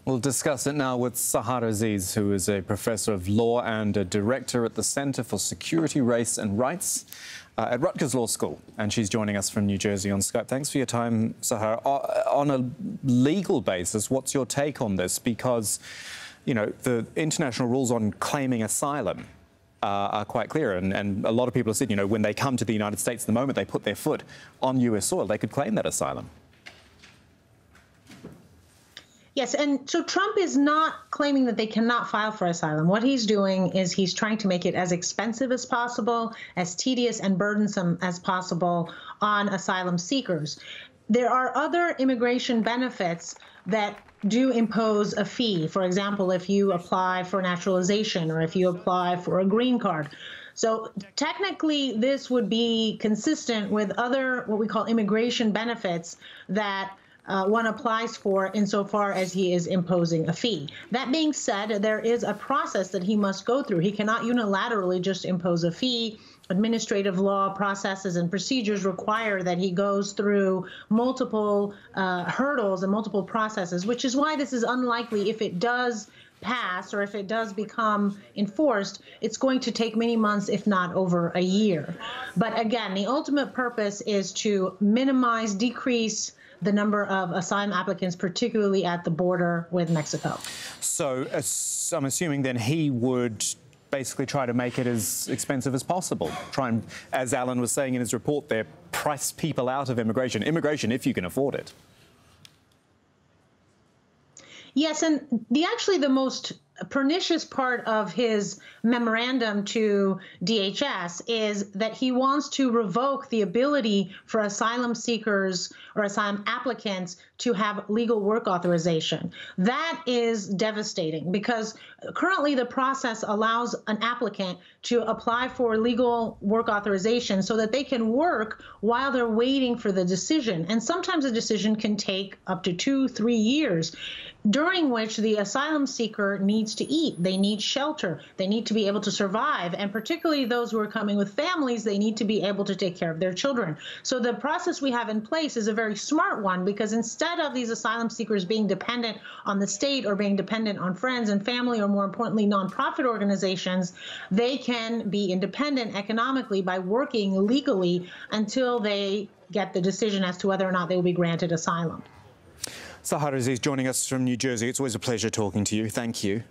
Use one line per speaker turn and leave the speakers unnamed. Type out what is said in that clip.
We'll discuss it now with Sahar Aziz, who is a professor of law and a director at the Center for Security, Race and Rights at Rutgers Law School. And she's joining us from New Jersey on Skype. Thanks for your time, Sahar. On a legal basis, what's your take on this? Because, you know, the international rules on claiming asylum are quite clear. And a lot of people have said, you know, when they come to the United States, the moment they put their foot on US soil, they could claim that asylum.
Yes, and so Trump is not claiming that they cannot file for asylum. What he's doing is he's trying to make it as expensive as possible, as tedious and burdensome as possible on asylum seekers. There are other immigration benefits that do impose a fee. For example, if you apply for naturalization or if you apply for a green card. So technically, this would be consistent with other what we call immigration benefits that one applies for insofar as he is imposing a fee. That being said, there is a process that he must go through. He cannot unilaterally just impose a fee. Administrative law processes and procedures require that he goes through multiple hurdles and multiple processes, which is why this is unlikely. If it does pass or if it does become enforced, it's going to take many months, if not over a year. But again, the ultimate purpose is to minimize, decrease the number of asylum applicants, particularly at the border with Mexico. So
I'm assuming then he would basically try to make it as expensive as possible. Try and, as Alan was saying in his report there, price people out of immigration. Immigration, if you can afford it.
Yes, and actually the most pernicious part of his memorandum to DHS is that he wants to revoke the ability for asylum seekers or asylum applicants to have legal work authorization. That is devastating because currently the process allows an applicant to apply for legal work authorization so that they can work while they're waiting for the decision. And sometimes the decision can take up to 2-3 years, during which the asylum seeker needs to eat. They need shelter. They need to be able to survive. And particularly those who are coming with families, they need to be able to take care of their children. So the process we have in place is a very smart one, because instead of these asylum seekers being dependent on the state or being dependent on friends and family, or more importantly, nonprofit organizations, they can be independent economically by working legally until they get the decision as to whether or not they will be granted asylum.
Sahar Aziz joining us from New Jersey. It's always a pleasure talking to you. Thank you.